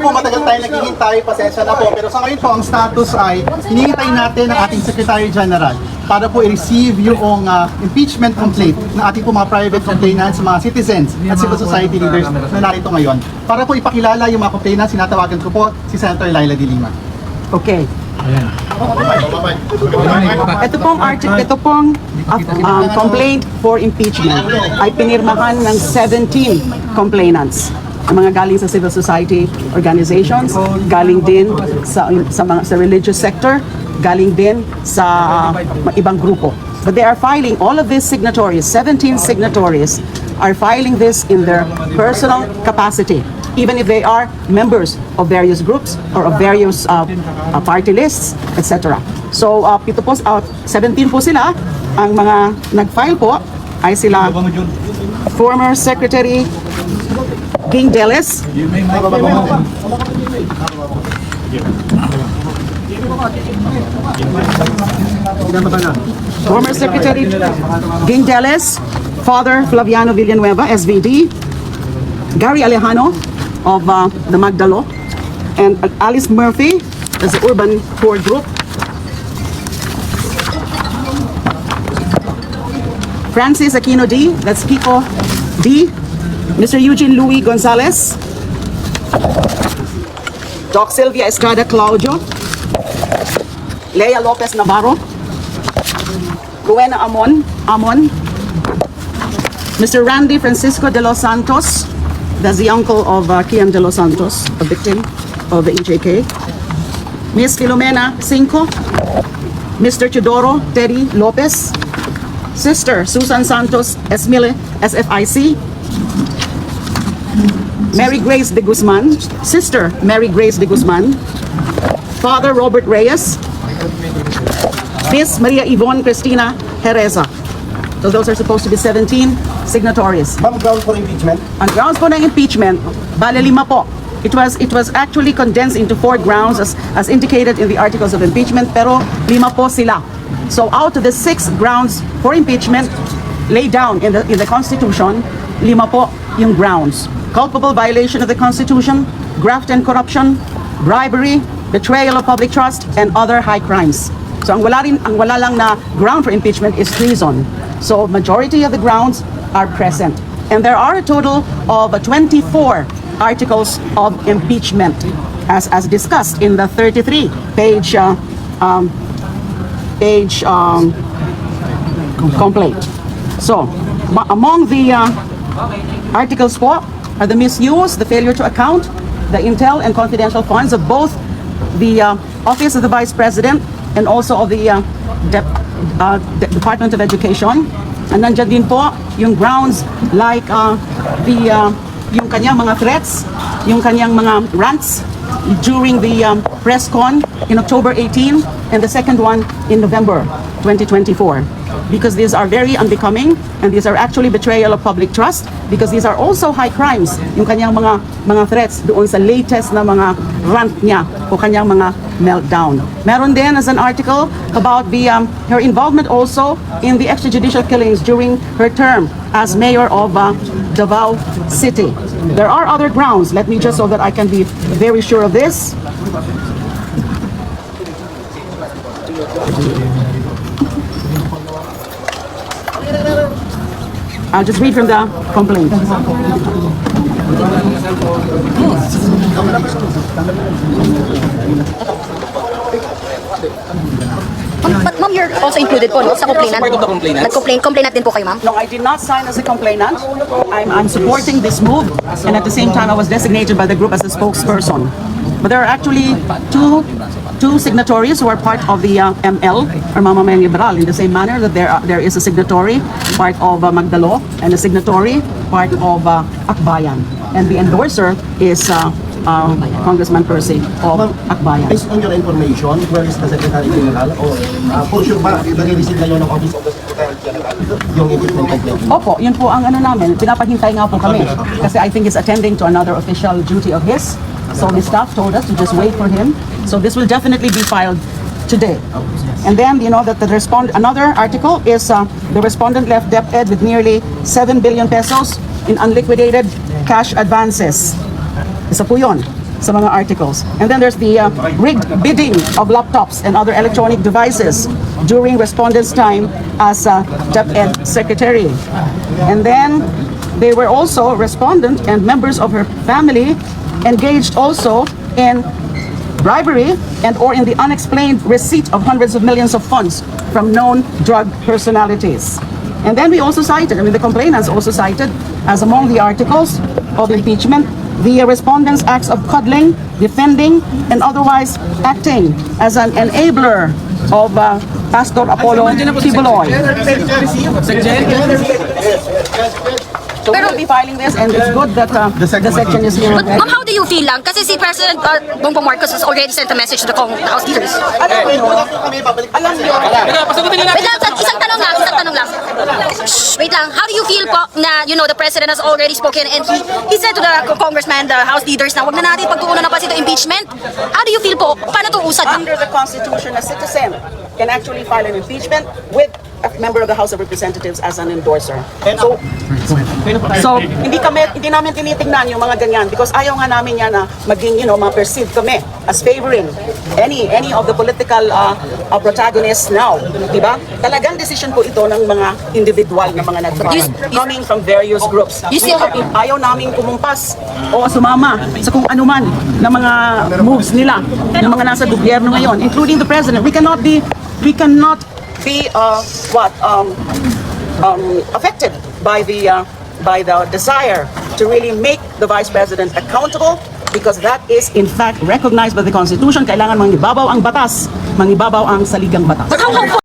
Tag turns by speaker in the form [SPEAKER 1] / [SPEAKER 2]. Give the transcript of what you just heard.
[SPEAKER 1] po matagal tayo naghihintay, pasensya na po. Pero sa ngayon po, ang status ay hinihintay natin ang ating Secretary General para po i-receive yung impeachment complaint ng ating po mga private complainants, mga citizens at civil society leaders na narito ngayon. Para po ipakilala yung mga complainants, sinatawagan ko po si Senator Laila De Lima.
[SPEAKER 2] Okay. Ito pong complaint for impeachment ay pinirmahan ng 17 complainants. Ang mga galing sa civil society organizations, galing din sa religious sector, galing din sa ibang grupo. But they are filing, all of these signatories, 17 signatories, are filing this in their personal capacity, even if they are members of various groups or of various party lists, etc. So, 17 po sila. Ang mga nag-file po ay sila former Secretary Ging Deles, former Secretary Ging Deles, Father Flaviano Villanueva, SVD, Gary Alejano of the Magdalo, and Alice Murphy, that's the Urban Poor Group, Francis Aquino D, that's Kiko D, Mr. Eugene Louis Gonzalez, Doc Sylvia Estrada Claudio, Lea Lopez Navarro, Rowena Amon, Mr. Randy Francisco de los Santos, that's the uncle of Kian de los Santos, a victim of the EJK, Ms. Filomena Cinco, Mr. Teodoro Teddy Lopez, Sister Susan Santos Esmile, SFIC, Mary Grace de Guzman, Sister Mary Grace de Guzman, Father Robert Reyes, Miss Maria Yvonne Cristina Hereza. So those are supposed to be 17 signatories.
[SPEAKER 1] Ma'am, grounds for impeachment?
[SPEAKER 2] Ang grounds po ng impeachment, bale 5 po. It was actually condensed into 4 grounds as indicated in the articles of impeachment, pero 5 po sila. So out of the 6 grounds for impeachment laid down in the Constitution, 5 po yung grounds. Culpable violation of the Constitution, graft and corruption, bribery, betrayal of public trust, and other high crimes. So ang wala lang na ground for impeachment is treason. So majority of the grounds are present. And there are a total of 24 articles of impeachment as discussed in the 33 page complaint. So among the articles po are the misuse, the failure to account, the intel and confidential funds of both the Office of the Vice President and also of the Department of Education. And nandiyan din po yung grounds like yung kanyang mga threats, yung kanyang mga rants during the press con in October 18 and the second one in November 2024. Because these are very unbecoming and these are actually betrayal of public trust because these are also high crimes, yung kanyang mga threats doon sa latest na mga rant niya o kanyang mga meltdown. Meron din as an article about her involvement also in the extrajudicial killings during her term as mayor of Davao City. There are other grounds. Let me just so that I can be very sure of this. I'll just read from the complaint.
[SPEAKER 3] But ma'am, you're also included po no, sa complainant.
[SPEAKER 4] Part of the complainant?
[SPEAKER 3] Complainant din po kayo, ma'am?
[SPEAKER 2] No, I did not sign as a complainant. I'm supporting this move, and at the same time, I was designated by the group as a spokesperson. But there are actually two signatories who are part of the ML, or Mamamayan Liberal, in the same manner that there is a signatory part of Magdalo and a signatory part of Akbayan. And the endorser is Congressman Percy of Akbayan.
[SPEAKER 5] Based on your information, where is the Secretary General? Or for sure ba, nag-receive na yun ng Office of the Secretary General yung impeachment complaint?
[SPEAKER 2] Opo, yun po ang ano namin. Pinapahintay nga po kami. Kasi I think he's attending to another official duty of his. So his staff told us to just wait for him. So this will definitely be filed today. And then, you know, that another article is the respondent left DepEd with nearly 7 billion pesos in unliquidated cash advances. Isa po yun. sa mga articles. And then there's the rigged bidding of laptops and other electronic devices during respondents' time as DepEd Secretary. And then they were also, respondent and members of her family, engaged also in bribery and or in the unexplained receipt of hundreds of millions of funds from known drug personalities. And then we also cited, the complainants also cited as among the articles of impeachment, the respondents' acts of coddling, defending, and otherwise acting as an enabler of Pastor Apollo Tibuloy. So we'll be filing this, and it's good that the section is here.
[SPEAKER 3] But ma'am, how do you feel lang? Kasi si President Bongbong Marcos has already sent a message to the House leaders.
[SPEAKER 2] Alam niyo,
[SPEAKER 3] Wait lang, isang tanong lang. Shh, wait lang, how do you feel po na, the President has already spoken and he said to the Congressman, the House leaders na wag na natin pagtuunan ng pansin ito impeachment? How do you feel po? Paano ito usad?
[SPEAKER 2] under the Constitution, a citizen can actually file an impeachment with a member of the House of Representatives as an endorser. So hindi namin tinitingnan yung mga ganyan because ayaw nga namin yan na maging, ma-perceive kami as favoring any of the political protagonists now. Diba? Talagang decision po ito ng mga individual na mga nag-trial coming from various groups. Ayaw namin kumumpas o sumama sa kung anuman na mga moves nila ng mga nasa gobyerno ngayon, including the President. We cannot be affected by the desire to really make the Vice President accountable because that is in fact recognized by the Constitution. Kailangan mangibabaw ang batas, mangibabaw ang saligang batas.
[SPEAKER 3] But how